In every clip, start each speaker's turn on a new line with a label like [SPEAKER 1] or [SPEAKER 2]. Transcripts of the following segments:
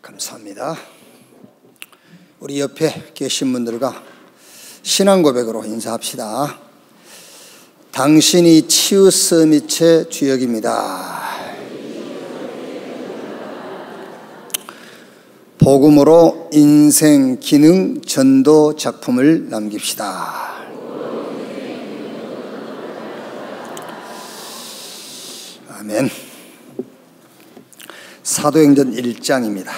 [SPEAKER 1] 감사합니다. 우리 옆에 계신 분들과 신앙 고백으로 인사합시다. 당신이 치읓 밑의 주역입니다. 복음으로 인생 기능 전도 작품을 남깁시다. 아멘. 사도행전 1장입니다.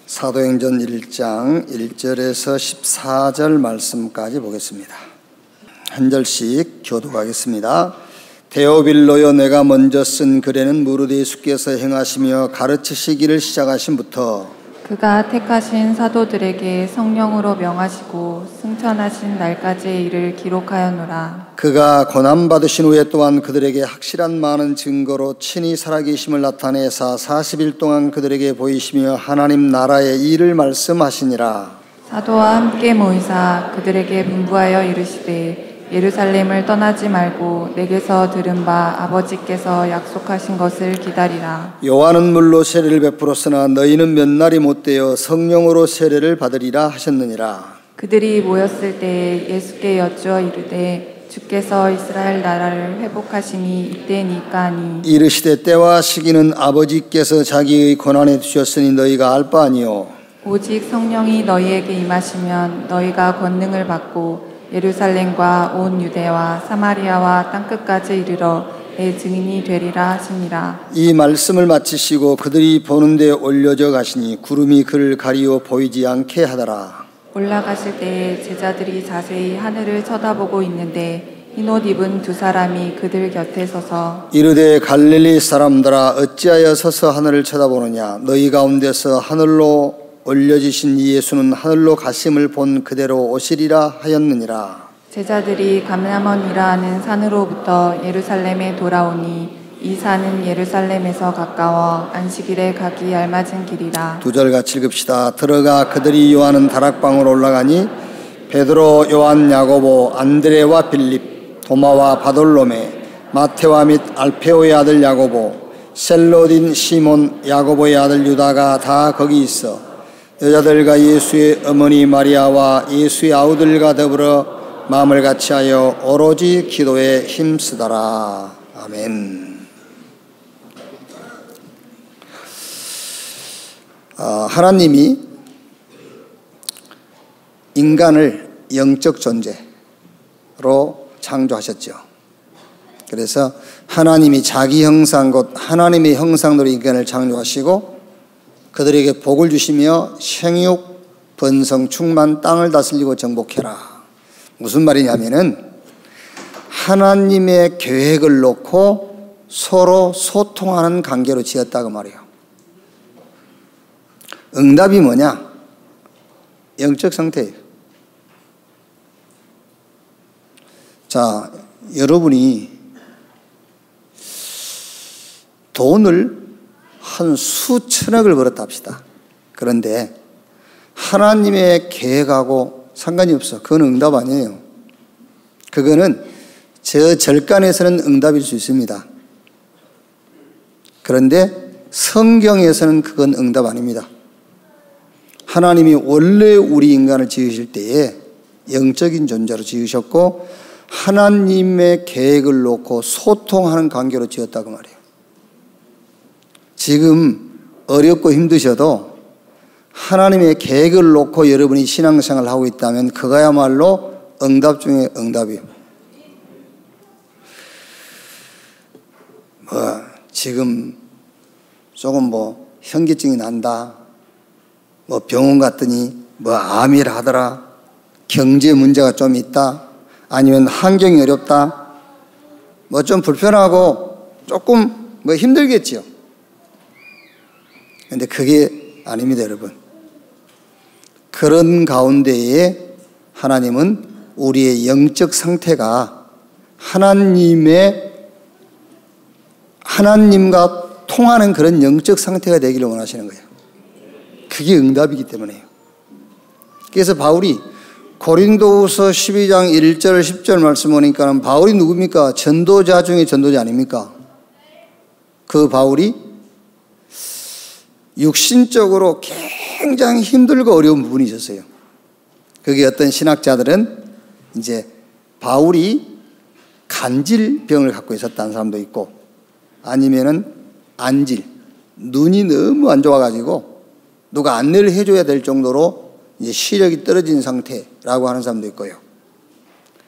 [SPEAKER 1] 사도행전 1장 1절에서 14절 말씀까지 보겠습니다. 한 절씩 교독하겠습니다. 데오빌로여, 내가 먼저 쓴 글에는 무릇 예수께서 행하시며 가르치시기를 시작하신부터
[SPEAKER 2] 그가 택하신 사도들에게 성령으로 명하시고 승천하신 날까지의 일을 기록하였노라.
[SPEAKER 1] 그가 고난받으신 후에 또한 그들에게 확실한 많은 증거로 친히 살아계심을 나타내사 40일 동안 그들에게 보이시며 하나님 나라의 일을 말씀하시니라.
[SPEAKER 2] 사도와 함께 모이사 그들에게 분부하여 이르시되 예루살렘을 떠나지 말고 내게서 들은 바 아버지께서 약속하신 것을 기다리라.
[SPEAKER 1] 요한은 물로 세례를 베풀었으나 너희는 몇 날이 못되어 성령으로 세례를 받으리라 하셨느니라.
[SPEAKER 2] 그들이 모였을 때 예수께 여쭈어 이르되 주께서 이스라엘 나라를 회복하심이 이때니까 하니
[SPEAKER 1] 이르시되 때와 시기는 아버지께서 자기의 권한에 두셨으니 너희가 알 바 아니요
[SPEAKER 2] 오직 성령이 너희에게 임하시면 너희가 권능을 받고 예루살렘과 온 유대와 사마리아와 땅끝까지 이르러 내 증인이 되리라 하시니라.
[SPEAKER 1] 이 말씀을 마치시고 그들이 보는 데 올려져 가시니 구름이 그를 가리워 보이지 않게 하더라.
[SPEAKER 2] 올라가실 때에 제자들이 자세히 하늘을 쳐다보고 있는데 흰옷 입은 두 사람이 그들 곁에 서서
[SPEAKER 1] 이르되 갈릴리 사람들아, 어찌하여 서서 하늘을 쳐다보느냐? 너희 가운데서 하늘로 올려지신 이 예수는 하늘로 가심을 본 그대로 오시리라 하였느니라.
[SPEAKER 2] 제자들이 감람원이라 하는 산으로부터 예루살렘에 돌아오니 이 산은 예루살렘에서 가까워 안식일에 가기 알맞은 길이라.
[SPEAKER 1] 두 절 같이 읽읍시다. 들어가 그들이 요하는 다락방으로 올라가니 베드로, 요한, 야고보, 안드레와 빌립, 도마와 바돌로메, 마테와 및 알페오의 아들 야고보, 셀로딘 시몬, 야고보의 아들 유다가 다 거기 있어 여자들과 예수의 어머니 마리아와 예수의 아우들과 더불어 마음을 같이하여 오로지 기도에 힘쓰더라. 아멘. 하나님이 인간을 영적 존재로 창조하셨죠. 그래서 하나님이 자기 형상 곧 하나님의 형상으로 인간을 창조하시고 그들에게 복을 주시며 생육, 번성, 충만, 땅을 다스리고 정복해라. 무슨 말이냐면은 하나님의 계획을 놓고 서로 소통하는 관계로 지었다고 말이에요. 응답이 뭐냐? 영적 상태예요. 자, 여러분이 돈을 한 수천억을 벌었다 합시다. 그런데 하나님의 계획하고 상관이 없어. 그건 응답 아니에요. 그거는 저 절간에서는 응답일 수 있습니다. 그런데 성경에서는 그건 응답 아닙니다. 하나님이 원래 우리 인간을 지으실 때에 영적인 존재로 지으셨고 하나님의 계획을 놓고 소통하는 관계로 지었다고 말해요. 지금 어렵고 힘드셔도 하나님의 계획을 놓고 여러분이 신앙생활을 하고 있다면 그거야말로 응답 중에 응답이에요. 지금 조금 현기증이 난다. 병원 갔더니 암이라 하더라. 경제 문제가 좀 있다. 아니면 환경이 어렵다. 좀 불편하고 조금 힘들겠지요. 근데 그게 아닙니다, 여러분. 그런 가운데에 하나님은 우리의 영적 상태가 하나님과 통하는 그런 영적 상태가 되기를 원하시는 거예요. 그게 응답이기 때문에요. 그래서 바울이 고린도후서 12장 1절 10절 말씀 보니까 바울이 누굽니까? 전도자 중에 전도자 아닙니까? 그 바울이 육신적으로 굉장히 힘들고 어려운 부분이 있었어요. 그게 어떤 신학자들은 이제 바울이 간질병을 갖고 있었다는 사람도 있고, 아니면은 안질, 눈이 너무 안 좋아가지고 누가 안내를 해줘야 될 정도로 이제 시력이 떨어진 상태라고 하는 사람도 있고요.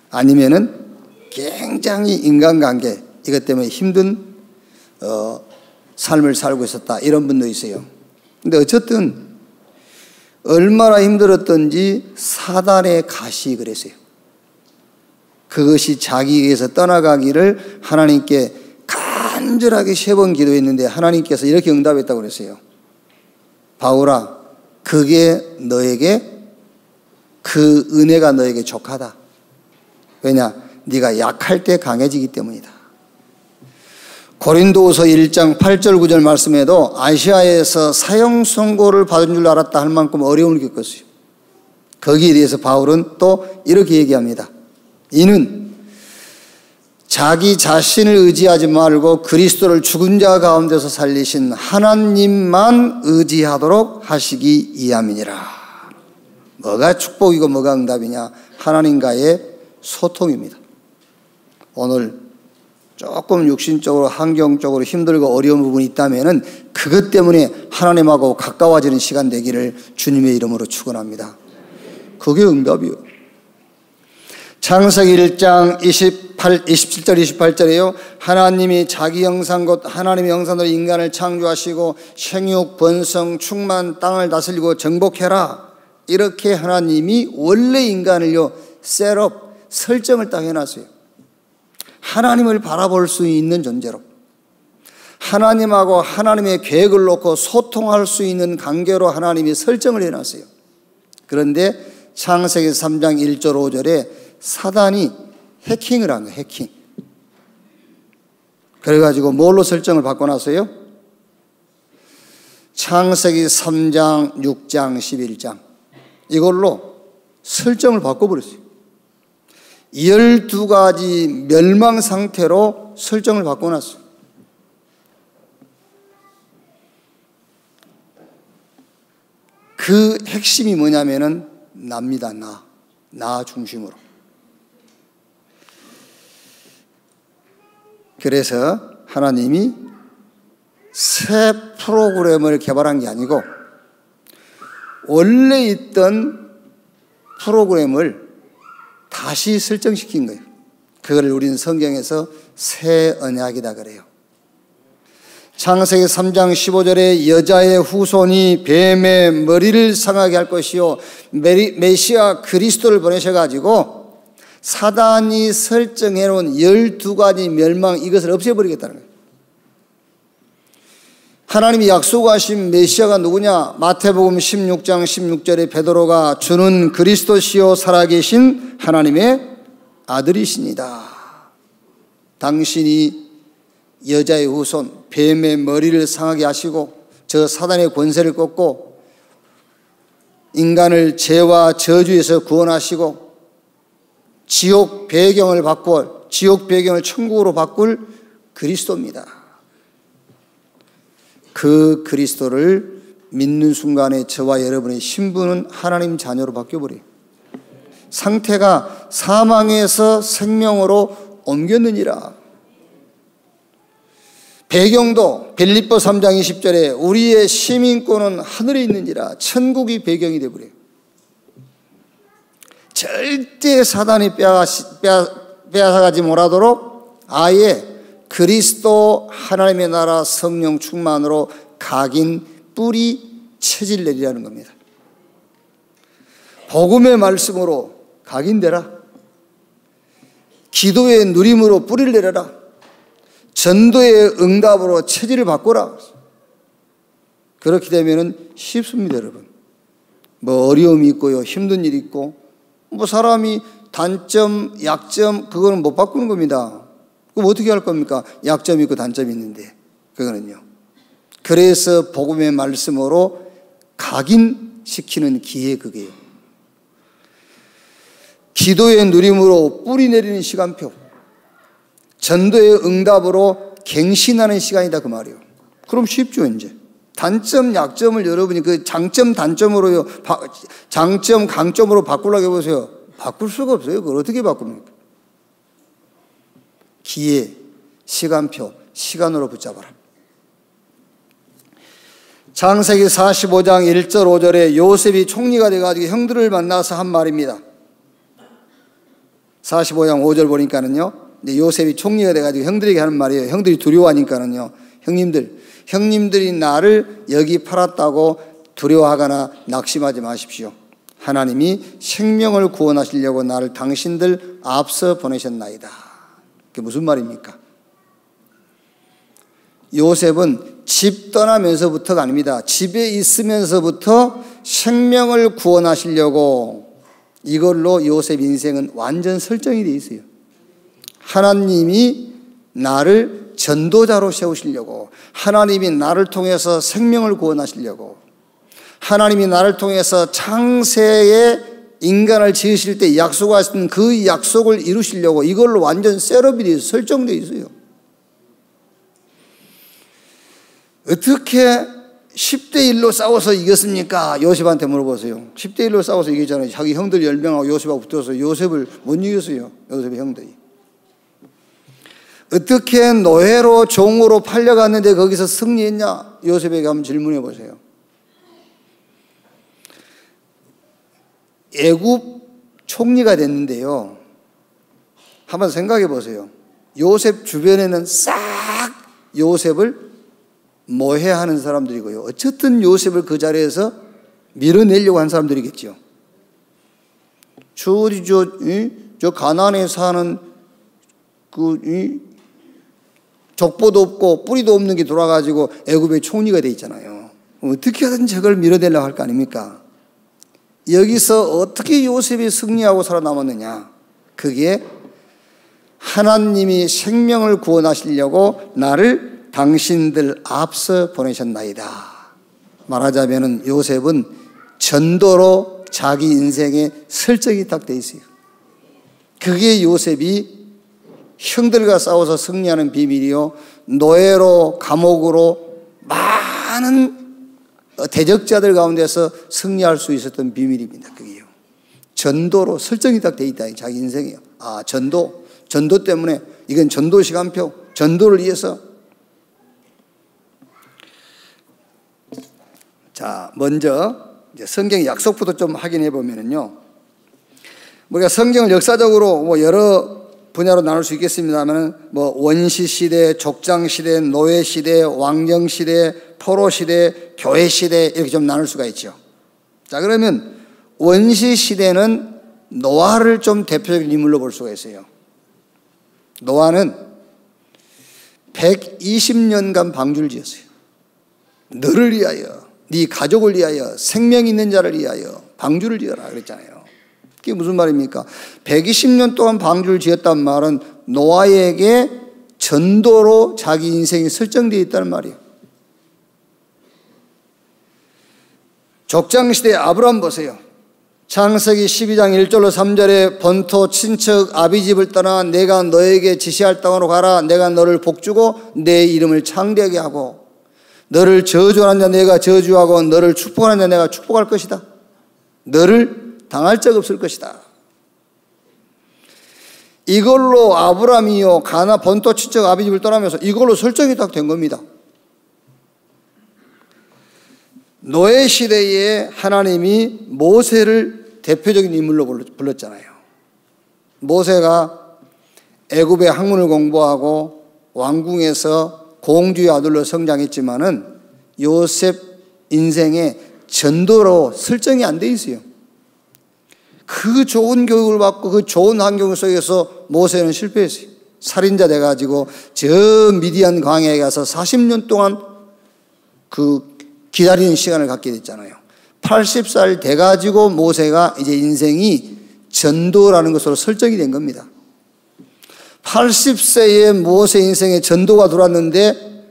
[SPEAKER 1] 아니면은 굉장히 인간관계, 이것 때문에 힘든 삶을 살고 있었다, 이런 분도 있어요. 근데 어쨌든 얼마나 힘들었던지 사단의 가시 그랬어요. 그것이 자기에게서 떠나가기를 하나님께 간절하게 3번 기도했는데 하나님께서 이렇게 응답했다고 그랬어요. 바울아, 그게 너에게, 그 은혜가 너에게 족하다. 왜냐? 네가 약할 때 강해지기 때문이다. 고린도후서 1장 8절 9절 말씀에도 아시아에서 사형 선고를 받은 줄 알았다 할 만큼 어려움을 겪었어요. 거기에 대해서 바울은 또 이렇게 얘기합니다. 이는 자기 자신을 의지하지 말고 그리스도를 죽은 자 가운데서 살리신 하나님만 의지하도록 하시기 이함이니라. 뭐가 축복이고 뭐가 응답이냐? 하나님과의 소통입니다. 오늘 조금 육신적으로 환경적으로 힘들고 어려운 부분이 있다면은 그것 때문에 하나님하고 가까워지는 시간 되기를 주님의 이름으로 축원합니다. 그게 응답이요. 창세기 1장 27절 28절에요. 하나님이 자기 형상 곧 하나님의 형상으로 인간을 창조하시고 생육 번성 충만 땅을 다스리고 정복해라, 이렇게 하나님이 원래 인간을요 셋업, 설정을 딱 해놨어요. 하나님을 바라볼 수 있는 존재로, 하나님하고 하나님의 계획을 놓고 소통할 수 있는 관계로 하나님이 설정을 해놨어요. 그런데 창세기 3장 1절 5절에 사단이 해킹을 한 거예요. 해킹. 그래가지고 뭘로 설정을 바꿔놨어요? 창세기 3장 6장 11장 이걸로 설정을 바꿔버렸어요. 12가지 멸망 상태로 설정을 바꿔놨어요. 그 핵심이 뭐냐면은 나입니다. 나 중심으로. 그래서 하나님이 새 프로그램을 개발한 게 아니고 원래 있던 프로그램을 다시 설정시킨 거예요. 그걸 우리는 성경에서 새 언약이다 그래요. 창세기 3장 15절에 여자의 후손이 뱀의 머리를 상하게 할 것이요, 메시아 그리스도를 보내셔가지고 사단이 설정해놓은 12가지 멸망, 이것을 없애버리겠다는 거예요. 하나님이 약속하신 메시아가 누구냐? 마태복음 16장 16절에 베드로가 주는 그리스도시요 살아계신 하나님의 아들이십니다. 당신이 여자의 후손, 뱀의 머리를 상하게 하시고 저 사단의 권세를 꺾고 인간을 죄와 저주에서 구원하시고 지옥 배경을 바꿔, 지옥 배경을 천국으로 바꿀 그리스도입니다. 그 그리스도를 믿는 순간에 저와 여러분의 신분은 하나님 자녀로 바뀌어버려요. 상태가 사망에서 생명으로 옮겼느니라. 배경도 빌립보 3장 20절에 우리의 시민권은 하늘에 있느니라. 천국이 배경이 되어버려요. 절대 사단이 빼앗아가지 못하도록 아예 그리스도 하나님의 나라 성령 충만으로 각인 뿌리 체질 내리라는 겁니다. 복음의 말씀으로 각인되라. 기도의 누림으로 뿌리를 내려라. 전도의 응답으로 체질을 바꾸라. 그렇게 되면 쉽습니다, 여러분. 뭐 어려움이 있고요, 힘든 일이 있고, 뭐 사람이 단점, 약점, 그거는 못 바꾸는 겁니다. 그럼 어떻게 할 겁니까? 약점이 있고 단점이 있는데, 그거는요. 그래서 복음의 말씀으로 각인시키는 기회, 그게요. 기도의 누림으로 뿌리 내리는 시간표, 전도의 응답으로 갱신하는 시간이다, 그 말이에요. 그럼 쉽죠, 이제. 단점, 약점을 여러분이 그 장점, 단점으로요, 장점, 강점으로 바꾸려고 해보세요. 바꿀 수가 없어요. 그걸 어떻게 바꿉니까? 기회, 시간표, 시간으로 붙잡아라. 창세기 45장 1절 5절에 요셉이 총리가 돼가지고 형들을 만나서 한 말입니다. 45장 5절 보니까는요, 요셉이 총리가 돼가지고 형들에게 하는 말이에요. 형들이 두려워하니까는요, 형님들이 나를 여기 팔았다고 두려워하거나 낙심하지 마십시오. 하나님이 생명을 구원하시려고 나를 당신들 앞서 보내셨나이다. 그게 무슨 말입니까? 요셉은 집 떠나면서부터가 아닙니다. 집에 있으면서부터 생명을 구원하시려고 이걸로 요셉 인생은 완전 설정이 되어 있어요. 하나님이 나를 전도자로 세우시려고, 하나님이 나를 통해서 생명을 구원하시려고, 하나님이 나를 통해서 창세에 인간을 지으실 때 약속하신 그 약속을 이루시려고 이걸로 완전 셋업이 되어 설정되어 있어요. 어떻게 10대 1로 싸워서 이겼습니까? 요셉한테 물어보세요. 10대 1로 싸워서 이겼잖아요. 자기 형들 10명하고 요셉하고 붙어서 요셉을 못 이겼어요. 요셉의 형들이. 어떻게 노예로 종으로 팔려갔는데 거기서 승리했냐? 요셉에게 한번 질문해 보세요. 애굽 총리가 됐는데요, 한번 생각해 보세요. 요셉 주변에는 싹 요셉을 모해하는 사람들이고요, 어쨌든 요셉을 그 자리에서 밀어내려고 한 사람들이겠죠. 저 가나안에 사는 족보도 없고 뿌리도 없는 게 돌아가지고 애굽의 총리가 돼 있잖아요. 어떻게 하든 저걸 밀어내려고 할 거 아닙니까? 여기서 어떻게 요셉이 승리하고 살아남았느냐? 그게 하나님이 생명을 구원하시려고 나를 당신들 앞서 보내셨나이다. 말하자면 요셉은 전도로 자기 인생에 설정이 딱 돼 있어요. 그게 요셉이 형들과 싸워서 승리하는 비밀이요, 노예로 감옥으로 많은 대적자들 가운데서 승리할 수 있었던 비밀입니다. 그게요, 전도로 설정이 딱 돼 있다. 자기 인생이요. 아, 전도 때문에 이건 전도 시간표, 전도를 위해서. 자, 먼저 이제 성경 약속부터 좀 확인해 보면은요, 우리가 성경을 역사적으로 여러 분야로 나눌 수 있겠습니다만, 원시 시대, 족장 시대, 노예 시대, 왕정 시대, 포로 시대, 교회 시대, 이렇게 좀 나눌 수가 있죠. 자, 그러면 원시 시대는 노아를 좀 대표적인 인물로 볼 수가 있어요. 노아는 120년간 방주를 지었어요. 너를 위하여, 네 가족을 위하여, 생명 있는 자를 위하여 방주를 지어라 그랬잖아요. 그게 무슨 말입니까? 120년 동안 방주를 지었단 말은 노아에게 전도로 자기 인생이 설정되어 있다는 말이에요. 족장시대 아브라함 보세요. 창세기 12장 1절로 3절에 본토 친척 아비집을 떠나 내가 너에게 지시할 땅으로 가라. 내가 너를 복주고 내 이름을 창대하게 하고 너를 저주하는 자 내가 저주하고 너를 축복하는 자 내가 축복할 것이다. 너를 당할 적 없을 것이다. 이걸로 아브라함이요 가나 본토 친척 아비집을 떠나면서 이걸로 설정이 딱 된 겁니다. 노예 시대에 하나님이 모세를 대표적인 인물로 불렀잖아요. 모세가 애굽의 학문을 공부하고 왕궁에서 공주의 아들로 성장했지만은 요셉 인생에 전도로 설정이 안 돼 있어요. 그 좋은 교육을 받고 그 좋은 환경 속에서 모세는 실패했어요. 살인자 돼가지고 저 미디안 광야에 가서 40년 동안 기다리는 시간을 갖게 됐잖아요. 80살 돼가지고 모세가 이제 인생이 전도라는 것으로 설정이 된 겁니다. 80세에 모세 인생에 전도가 들어왔는데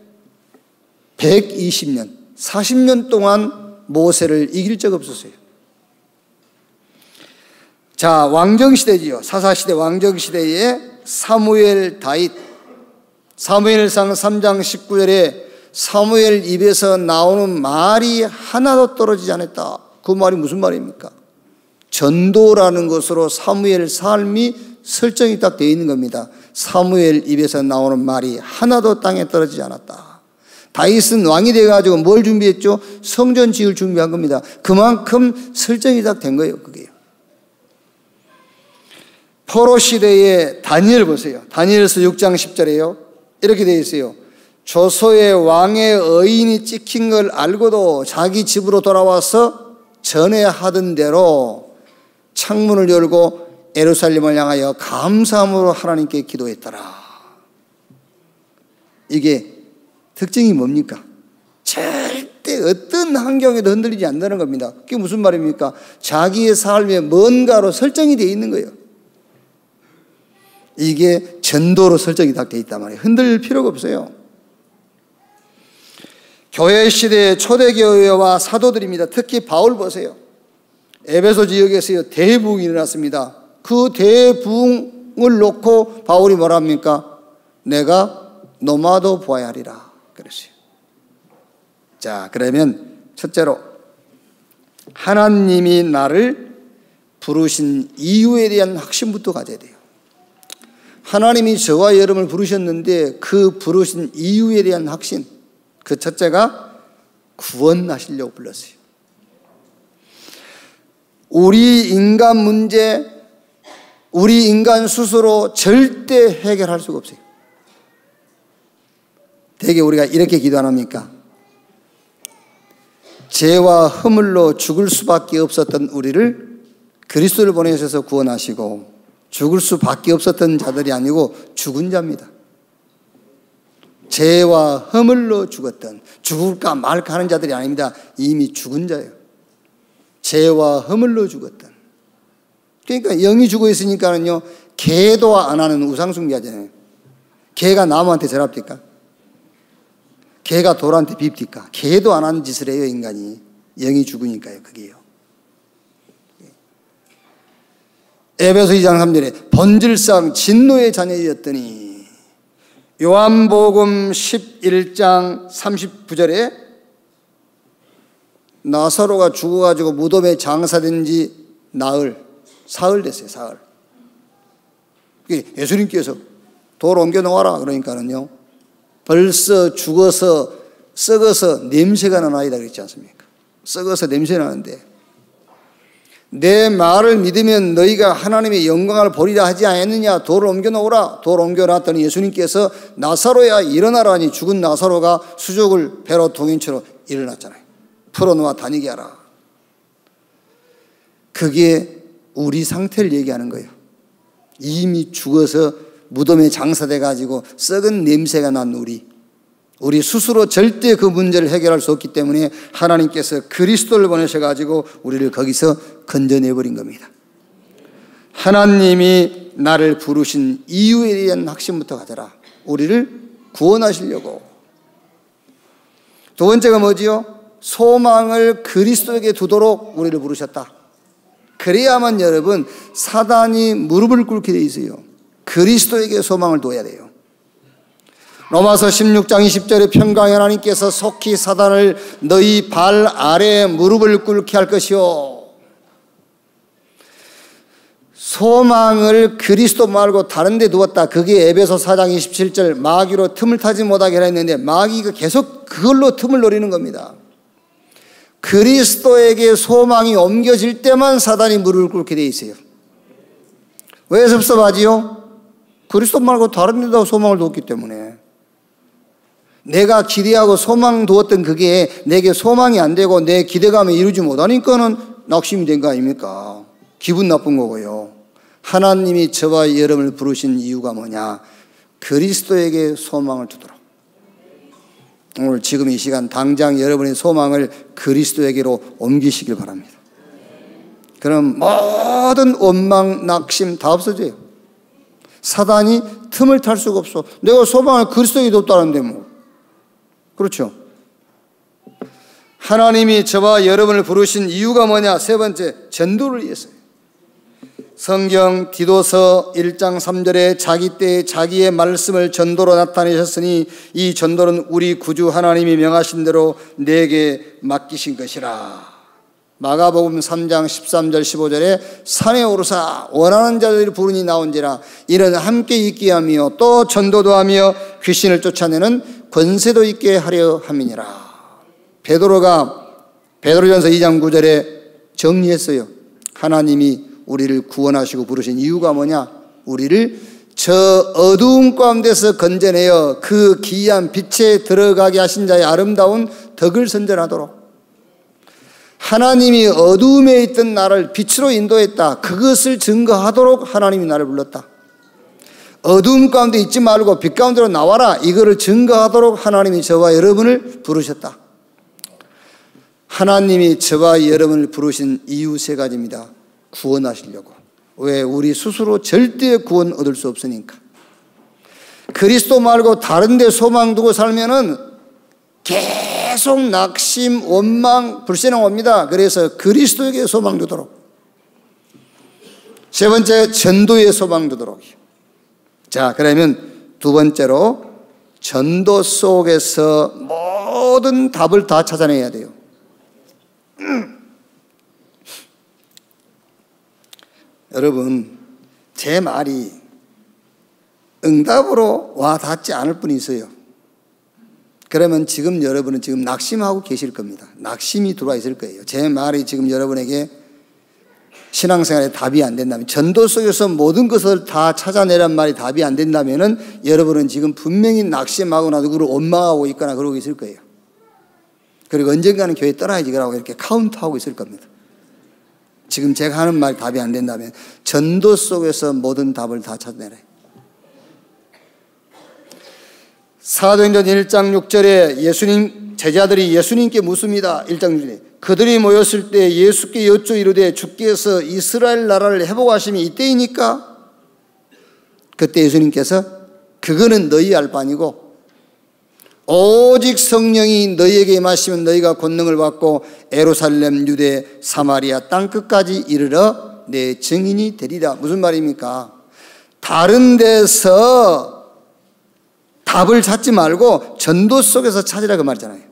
[SPEAKER 1] 120년, 40년 동안 모세를 이길 적 없었어요. 자, 왕정시대지요. 사사시대 왕정시대에 사무엘 다윗, 사무엘상 3장 19절에 사무엘 입에서 나오는 말이 하나도 떨어지지 않았다. 그 말이 무슨 말입니까? 전도라는 것으로 사무엘 삶이 설정이 딱 되어 있는 겁니다. 사무엘 입에서 나오는 말이 하나도 땅에 떨어지지 않았다. 다윗은 왕이 돼가지고 뭘 준비했죠? 성전 지을 준비한 겁니다. 그만큼 설정이 딱 된 거예요. 그게요. 포로 시대에 다니엘 보세요. 다니엘서 6장 10절에요. 이렇게 되어 있어요. 조소의 왕의 의인이 찍힌 걸 알고도 자기 집으로 돌아와서 전에 하던 대로 창문을 열고 예루살렘을 향하여 감사함으로 하나님께 기도했더라. 이게 특징이 뭡니까? 절대 어떤 환경에도 흔들리지 않는다는 겁니다. 그게 무슨 말입니까? 자기의 삶에 뭔가로 설정이 되어 있는 거예요. 이게 전도로 설정이 딱 되어 있단 말이에요. 흔들릴 필요가 없어요. 교회 시대의 초대교회와 사도들입니다. 특히 바울 보세요. 에베소 지역에서 대부흥이 일어났습니다. 그 대부흥을 놓고 바울이 뭐라 합니까? 내가 노마도 보아야 하리라 그랬어요. 자, 그러면 첫째로 하나님이 나를 부르신 이유에 대한 확신부터 가져야 돼요. 하나님이 저와 여러분을 부르셨는데 그 부르신 이유에 대한 확신, 그 첫째가 구원하시려고 불렀어요. 우리 인간 문제, 우리 인간 스스로 절대 해결할 수가 없어요. 되게 우리가 이렇게 기도 안 합니까? 죄와 허물로 죽을 수밖에 없었던 우리를 그리스도를 보내셔서 구원하시고 죽을 수밖에 없었던 자들이 아니고 죽은 자입니다. 죄와 허물로 죽었던, 죽을까 말까 하는 자들이 아닙니다. 이미 죽은 자예요. 죄와 허물로 죽었던. 그러니까 영이 죽어 있으니까는요, 개도 안 하는 우상숭배하잖아요. 개가 나무한테 절합니까? 개가 돌한테 빕니까? 개도 안 하는 짓을 해요, 인간이. 영이 죽으니까요, 그게요. 에베소 2장 3절에 본질상 진노의 자녀였더니, 요한복음 11장 39절에 나사로가 죽어가지고 무덤에 장사된 지 사흘 됐어요, 사흘. 예수님께서 돌 옮겨 놓아라 그러니까는요, 벌써 죽어서 썩어서 냄새가 나는 아이다 그랬지 않습니까? 썩어서 냄새 나는데, 내 말을 믿으면 너희가 하나님의 영광을 보리라 하지 않았느냐? 돌을 옮겨 놓으라. 돌을 옮겨 놨더니 예수님께서 나사로야 일어나라 하니 죽은 나사로가 수족을 배로 동인처럼 일어났잖아요. 풀어놓아 다니게 하라. 그게 우리 상태를 얘기하는 거예요. 이미 죽어서 무덤에 장사돼 가지고 썩은 냄새가 난 우리 스스로 절대 그 문제를 해결할 수 없기 때문에 하나님께서 그리스도를 보내셔 가지고 우리를 거기서 건져내버린 겁니다. 하나님이 나를 부르신 이유에 대한 확신부터 가져라. 우리를 구원하시려고. 두 번째가 뭐지요? 소망을 그리스도에게 두도록 우리를 부르셨다. 그래야만 여러분, 사단이 무릎을 꿇게 돼 있어요. 그리스도에게 소망을 둬야 돼요. 로마서 16장 20절에 평강의 하나님께서 속히 사단을 너희 발 아래에 무릎을 꿇게 할 것이요. 소망을 그리스도 말고 다른 데 두었다. 그게 에베소 4장 27절 마귀로 틈을 타지 못하게 하라 했는데, 마귀가 계속 그걸로 틈을 노리는 겁니다. 그리스도에게 소망이 옮겨질 때만 사단이 무릎을 꿇게 돼 있어요. 왜 섭섭하지요? 그리스도 말고 다른 데다 소망을 두었기 때문에. 내가 기대하고 소망 두었던 그게 내게 소망이 안 되고 내 기대감을 이루지 못하니까는 낙심이 된 거 아닙니까? 기분 나쁜 거고요. 하나님이 저와 여러분을 부르신 이유가 뭐냐? 그리스도에게 소망을 두도록. 오늘 지금 이 시간 당장 여러분의 소망을 그리스도에게로 옮기시길 바랍니다. 그럼 모든 원망, 낙심 다 없어져요. 사단이 틈을 탈 수가 없어. 내가 소망을 그리스도에게 뒀다는데 뭐. 그렇죠. 하나님이 저와 여러분을 부르신 이유가 뭐냐? 세 번째, 전도를 위해서요. 성경 디도서 1장 3절에 자기 때에 자기의 말씀을 전도로 나타내셨으니 이 전도는 우리 구주 하나님이 명하신 대로 내게 맡기신 것이라. 마가복음 3장 13절 15절에 산에 오르사 원하는 자들이 부르니 나온지라. 이는 함께 있게 하며 또 전도도 하며 귀신을 쫓아내는 권세도 있게 하려 함이니라. 베드로전서 2장 9절에 정리했어요. 하나님이 우리를 구원하시고 부르신 이유가 뭐냐? 우리를 저 어두운 가운데서 건져내어 그 기이한 빛에 들어가게 하신 자의 아름다운 덕을 선전하도록. 하나님이 어두움에 있던 나를 빛으로 인도했다. 그것을 증거하도록 하나님이 나를 불렀다. 어두움 가운데 있지 말고 빛 가운데로 나와라. 이거를 증거하도록 하나님이 저와 여러분을 부르셨다. 하나님이 저와 여러분을 부르신 이유 세 가지입니다. 구원하시려고. 왜? 우리 스스로 절대 구원 얻을 수 없으니까. 그리스도 말고 다른 데 소망 두고 살면은 계속 낙심, 원망, 불신앙 옵니다. 그래서 그리스도에게 소망 두도록. 세 번째, 전도에 소망 두도록. 자, 그러면 두 번째로 전도 속에서 모든 답을 다 찾아내야 돼요. 여러분, 제 말이 응답으로 와 닿지 않을 분이 있어요. 그러면 지금 여러분은 지금 낙심하고 계실 겁니다. 낙심이 들어와 있을 거예요. 제 말이 지금 여러분에게 신앙생활에 답이 안 된다면, 전도 속에서 모든 것을 다 찾아내란 말이 답이 안 된다면은 여러분은 지금 분명히 낙심하거나 누구를 원망하고 있거나 그러고 있을 거예요. 그리고 언젠가는 교회 떠나야지 그러고 이렇게 카운트하고 있을 겁니다. 지금 제가 하는 말이 답이 안 된다면 전도 속에서 모든 답을 다 찾아내래. 사도행전 1장 6절에 제자들이 예수님께 묻습니다. 1장 6절에 그들이 모였을 때 예수께 여쭈 이르되 주께서 이스라엘 나라를 회복하심이 이때이니까? 그때 예수님께서 그거는 너희 알 바 아니고 오직 성령이 너희에게 임하시면 너희가 권능을 받고 예루살렘, 유대, 사마리아 땅끝까지 이르러 내 증인이 되리라. 무슨 말입니까? 다른 데서 답을 찾지 말고 전도 속에서 찾으라 그 말이잖아요.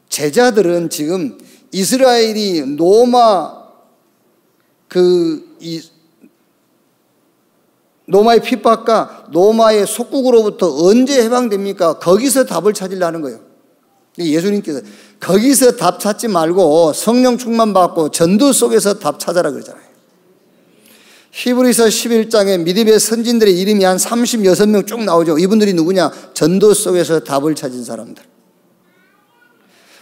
[SPEAKER 1] 제자들은 지금 이스라엘이 노마의 핍박과 노마의 속국으로부터 언제 해방됩니까? 거기서 답을 찾으려는 거예요. 예수님께서 거기서 답 찾지 말고 성령 충만 받고 전도 속에서 답 찾아라 그러잖아요. 히브리서 11장에 믿음의 선진들의 이름이 한 36명 쭉 나오죠. 이분들이 누구냐? 전도 속에서 답을 찾은 사람들.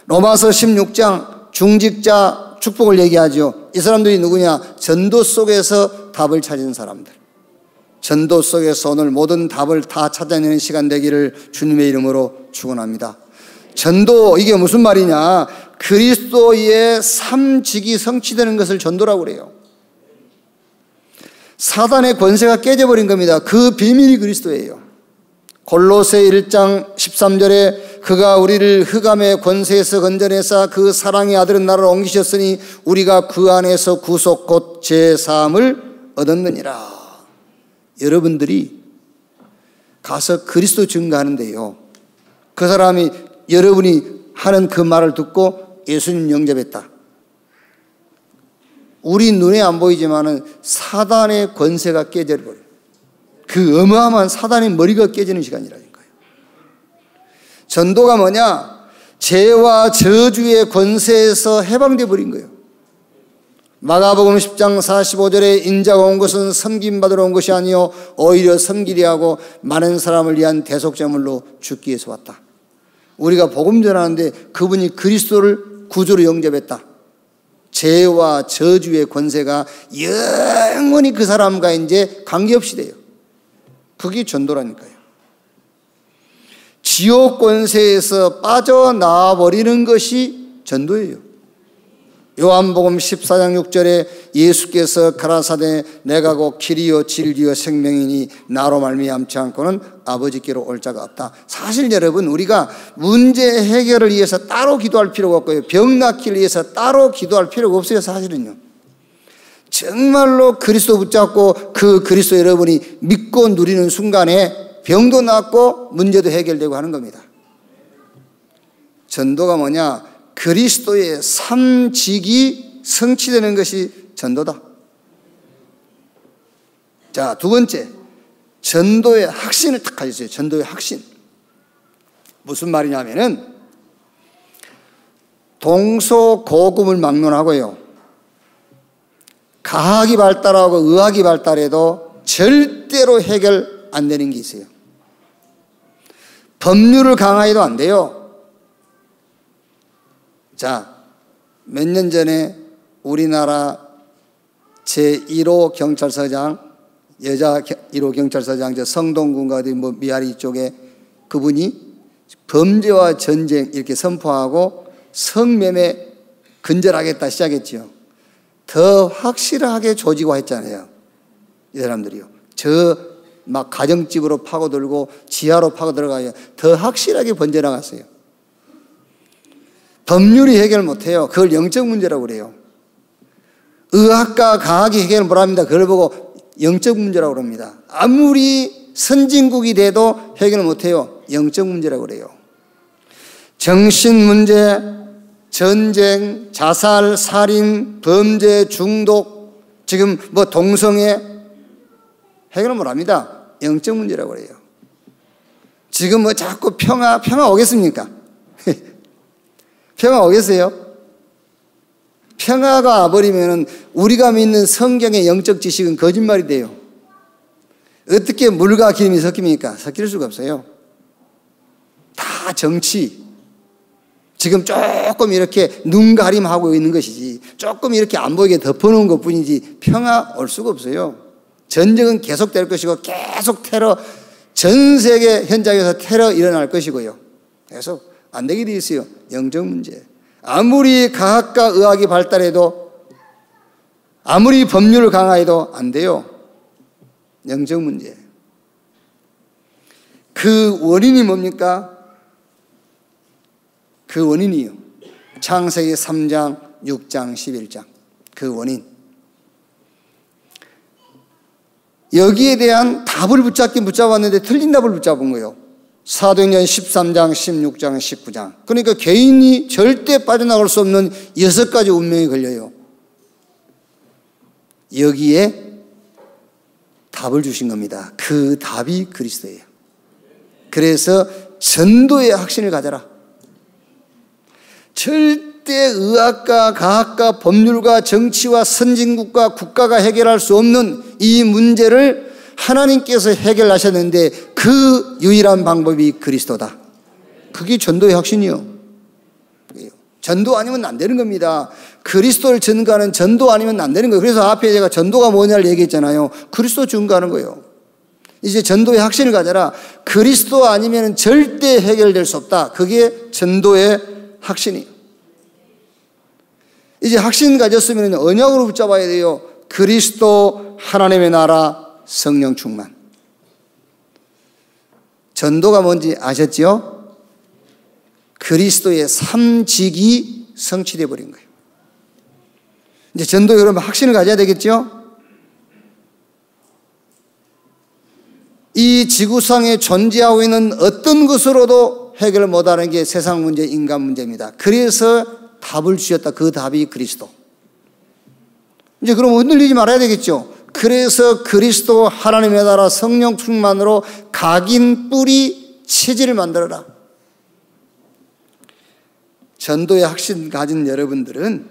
[SPEAKER 1] 로마서 16장 중직자 축복을 얘기하죠. 이 사람들이 누구냐? 전도 속에서 답을 찾은 사람들. 전도 속에서 오늘 모든 답을 다 찾아내는 시간 되기를 주님의 이름으로 축원합니다. 전도, 이게 무슨 말이냐? 그리스도의 삶직이 성취되는 것을 전도라고 그래요. 사단의 권세가 깨져버린 겁니다. 그 비밀이 그리스도예요. 골로새 1장 13절에 그가 우리를 흑암의 권세에서 건져내사 그 사랑의 아들은 나를 옮기셨으니 우리가 그 안에서 구속 곧 제사함을 얻었느니라. 여러분들이 가서 그리스도 증거하는데요, 그 사람이 여러분이 하는 그 말을 듣고 예수님 영접했다. 우리 눈에 안 보이지만은 사단의 권세가 깨져버려요. 그 어마어마한 사단의 머리가 깨지는 시간이라니까요. 전도가 뭐냐? 죄와 저주의 권세에서 해방돼 버린 거예요. 마가복음 10장 45절에 인자가 온 것은 섬김받으러 온 것이 아니요 오히려 섬기려 하고 많은 사람을 위한 대속제물로 죽기 위해서 왔다. 우리가 복음 전하는데 그분이 그리스도를 구주로 영접했다. 죄와 저주의 권세가 영원히 그 사람과 이제 관계없이 돼요. 그게 전도라니까요. 지옥 권세에서 빠져나와 버리는 것이 전도예요. 요한복음 14장 6절에 예수께서 가라사대 내가 곧 길이요 진리요 생명이니 나로 말미암지 않고는 아버지께로 올 자가 없다. 사실 여러분, 우리가 문제 해결을 위해서 따로 기도할 필요가 없고요, 병 낫기를 위해서 따로 기도할 필요가 없어요. 사실은요, 정말로 그리스도 붙잡고 그 그리스도 여러분이 믿고 누리는 순간에 병도 낫고 문제도 해결되고 하는 겁니다. 전도가 뭐냐? 그리스도의 삶직이 성취되는 것이 전도다. 자, 두 번째, 전도의 확신을 딱 가지세요. 전도의 확신. 무슨 말이냐면은 동서고금을 막론하고요, 과학이 발달하고 의학이 발달해도 절대로 해결 안 되는 게 있어요. 법률을 강화해도 안 돼요. 자, 몇 년 전에 우리나라 제1호 경찰서장, 여자 1호 경찰서장, 저 성동군가 어디 뭐 미아리 쪽에 그분이 범죄와 전쟁 이렇게 선포하고 성매매 근절하겠다 시작했죠. 더 확실하게 조직화했잖아요. 이 사람들이요. 저 막 가정집으로 파고들고 지하로 파고들어가요. 더 확실하게 번져나갔어요. 법률이 해결 못해요. 그걸 영적 문제라고 그래요. 의학과 과학이 해결을 못합니다. 그걸 보고 영적 문제라고 그럽니다. 아무리 선진국이 돼도 해결을 못해요. 영적 문제라고 그래요. 정신 문제, 전쟁, 자살, 살인, 범죄, 중독, 지금 뭐 동성애 해결을 못합니다. 영적 문제라고 그래요. 지금 뭐 자꾸 평화 오겠습니까? 평화 오겠어요? 평화가 와버리면 우리가 믿는 성경의 영적 지식은 거짓말이 돼요. 어떻게 물과 기름이 섞입니까? 섞일 수가 없어요. 다 정치. 지금 조금 이렇게 눈 가림하고 있는 것이지, 조금 이렇게 안 보이게 덮어놓은 것 뿐이지 평화 올 수가 없어요. 전쟁은 계속될 것이고 계속 테러, 전 세계 현장에서 테러 일어날 것이고요. 계속 안 되게 돼 있어요. 영적 문제. 아무리 과학과 의학이 발달해도, 아무리 법률을 강화해도 안 돼요. 영적 문제. 그 원인이 뭡니까? 그 원인이요, 창세기 3장, 6장, 11장. 그 원인. 여기에 대한 답을 붙잡았는데 틀린 답을 붙잡은 거예요. 사도행전 13장, 16장, 19장. 그러니까 개인이 절대 빠져나갈 수 없는 6가지 운명이 걸려요. 여기에 답을 주신 겁니다. 그 답이 그리스도예요. 그래서 전도의 확신을 가져라. 절대 의학과 과학과 법률과 정치와 선진국과 국가가 해결할 수 없는 이 문제를 하나님께서 해결하셨는데 그 유일한 방법이 그리스도다. 그게 전도의 확신이요. 전도 아니면 안 되는 겁니다. 그리스도를 증거하는 전도 아니면 안 되는 거예요. 그래서 앞에 제가 전도가 뭐냐를 얘기했잖아요. 그리스도 증거하는 거예요. 이제 전도의 확신을 가져라. 그리스도 아니면 절대 해결될 수 없다. 그게 전도의 확신이에요. 이제 확신 가졌으면 언약으로 붙잡아야 돼요. 그리스도, 하나님의 나라, 성령 충만. 전도가 뭔지 아셨죠? 그리스도의 삶직이 성취되어 버린 거예요. 이제 전도 여러분 확신을 가져야 되겠죠? 이 지구상에 존재하고 있는 어떤 것으로도 해결을 못하는 게 세상 문제, 인간 문제입니다. 그래서 답을 주셨다. 그 답이 그리스도. 이제 그럼 흔들리지 말아야 되겠죠? 그래서 그리스도, 하나님의 나라, 성령 충만으로 각인, 뿌리, 체질을 만들어라. 전도의 확신 가진 여러분들은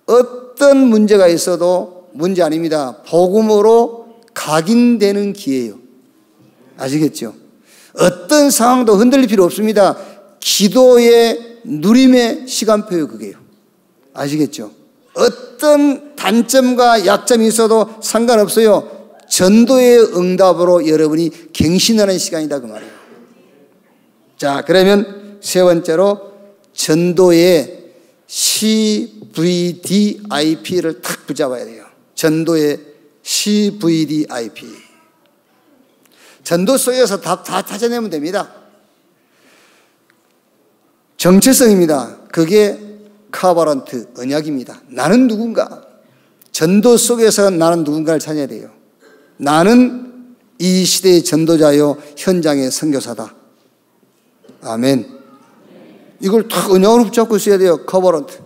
[SPEAKER 1] 어떤 문제가 있어도 문제 아닙니다. 복음으로 각인되는 기회예요. 아시겠죠? 어떤 상황도 흔들릴 필요 없습니다. 기도의 누림의 시간표예요, 그게요. 아시겠죠? 어떤 단점과 약점이 있어도 상관없어요. 전도의 응답으로 여러분이 갱신하는 시간이다, 그 말이에요. 자, 그러면 세 번째로 전도의 CVDIP를 탁 붙잡아야 돼요. 전도의 CVDIP. 전도 속에서 다 찾아내면 됩니다. 정체성입니다. 그게 카바란트, 언약입니다. 나는 누군가? 전도 속에서 나는 누군가를 찾아야 돼요. 나는 이 시대의 전도자요 현장의 선교사다. 아멘. 이걸 탁 언약으로 붙잡고 있어야 돼요. 커버런트.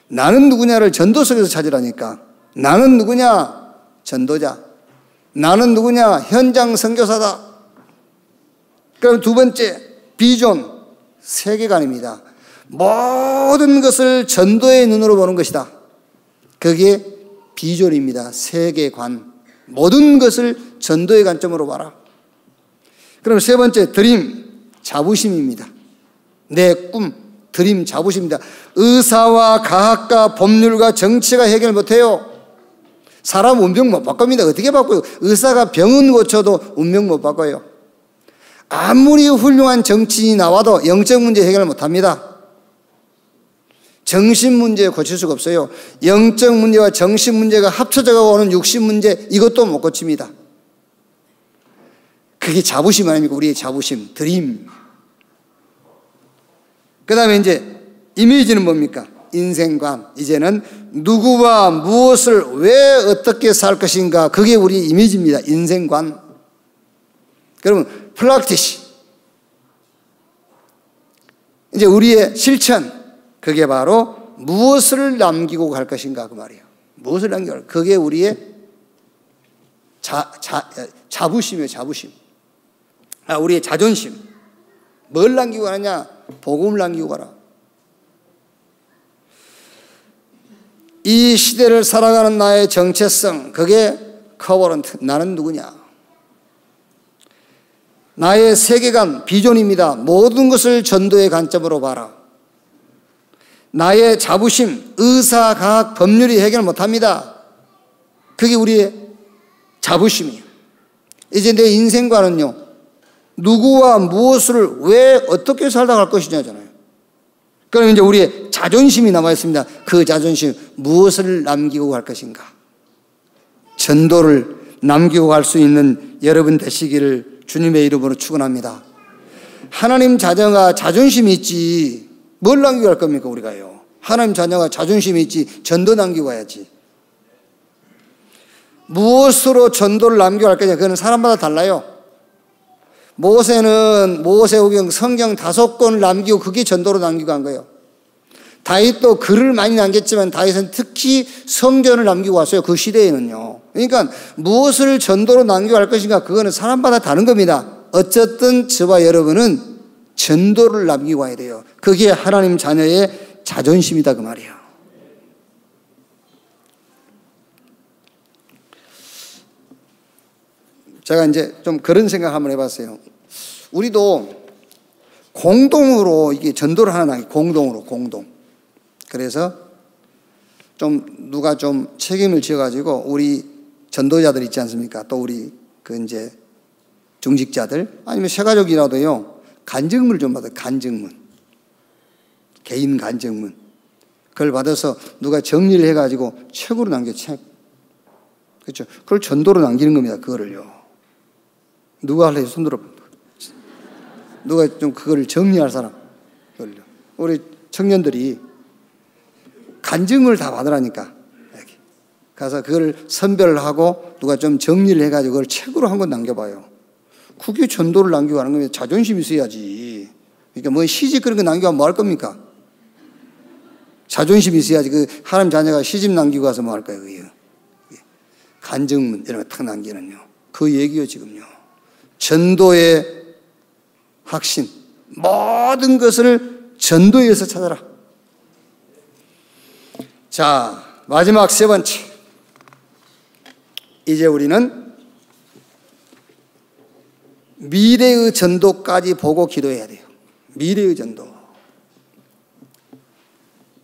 [SPEAKER 1] 나는 누구냐를 전도 속에서 찾으라니까. 나는 누구냐? 전도자. 나는 누구냐? 현장 선교사다. 그럼 두 번째, 비전, 세계관입니다. 모든 것을 전도의 눈으로 보는 것이다. 그게 비전입니다. 세계관. 모든 것을 전도의 관점으로 봐라. 그럼 세 번째, 드림, 자부심입니다. 내 꿈, 드림, 자부심입니다. 의사와 과학과 법률과 정치가 해결 못해요. 사람 운명 못 바꿉니다. 어떻게 바꿔요? 의사가 병은 고쳐도 운명 못 바꿔요. 아무리 훌륭한 정치인이 나와도 영적 문제 해결 못합니다. 정신 문제 고칠 수가 없어요. 영적 문제와 정신 문제가 합쳐져서 오는 육신 문제, 이것도 못 고칩니다. 그게 자부심 아닙니까? 우리의 자부심, 드림. 그 다음에 이제 이미지는 뭡니까? 인생관. 이제는 누구와 무엇을 왜 어떻게 살 것인가, 그게 우리 이미지입니다. 인생관. 그러면 프랙티스, 이제 우리의 실천, 그게 바로 무엇을 남기고 갈 것인가 그 말이에요. 무엇을 남기고 갈, 그게 우리의 자부심이에요. 자부심. 우리의 자존심. 뭘 남기고 가느냐? 복음을 남기고 가라. 이 시대를 살아가는 나의 정체성, 그게 커버런트. 나는 누구냐? 나의 세계관, 비전입니다. 모든 것을 전도의 관점으로 봐라. 나의 자부심, 의사, 과학, 법률이 해결 못합니다. 그게 우리의 자부심이에요. 이제 내 인생관은요, 누구와 무엇을 왜 어떻게 살다 갈 것이냐잖아요. 그럼 이제 우리의 자존심이 남아 있습니다. 그 자존심, 무엇을 남기고 갈 것인가? 전도를 남기고 갈 수 있는 여러분 되시기를 주님의 이름으로 축원합니다. 하나님 자녀가 자존심이 있지 뭘 남기고 갈 겁니까 우리가요? 하나님 자녀가 자존심이 있지 전도 남기고 가야지. 무엇으로 전도를 남기고 갈 거냐? 그거는 사람마다 달라요. 모세는 모세오경 성경 5권을 남기고 그게 전도로 남기고 간 거예요. 다윗도 글을 많이 남겼지만 다윗은 특히 성전을 남기고 왔어요. 그 시대에는요. 그러니까 무엇을 전도로 남기고 갈 것인가, 그거는 사람마다 다른 겁니다. 어쨌든 저와 여러분은 전도를 남기고 와야 돼요. 그게 하나님 자녀의 자존심이다 그 말이에요. 제가 이제 좀 그런 생각 한번 해봤어요. 우리도 공동으로 이게 전도를 하나, 공동으로, 공동. 그래서 좀 누가 좀 책임을 지어가지고 우리 전도자들 있지 않습니까? 또 우리 그 이제 중직자들 아니면 세가족이라도요, 간증문을 좀 받아요. 간증문. 개인 간증문. 그걸 받아서 누가 정리를 해가지고 책으로 남겨, 책. 그렇죠. 그걸 전도로 남기는 겁니다. 그거를요. 누가 할래요? 손들어. 누가 좀 그거를 정리할 사람. 그걸요. 우리 청년들이 간증을 다 받으라니까. 이렇게. 가서 그걸 선별을 하고 누가 좀 정리를 해가지고 그걸 책으로 한 권 남겨봐요. 그게 전도를 남기고 하는 겁니다. 자존심이 있어야지. 그러니까 뭐 시집 그런 거 남기고 뭐 할 겁니까? 자존심이 있어야지. 그 하나님 자녀가 시집 남기고 가서 뭐 할 거예요, 그게. 간증문 이런 거 탁 남기는요. 그 얘기요, 지금요. 전도의 확신, 모든 것을 전도에서 찾아라. 자, 마지막 세 번째. 이제 우리는 미래의 전도까지 보고 기도해야 돼요. 미래의 전도.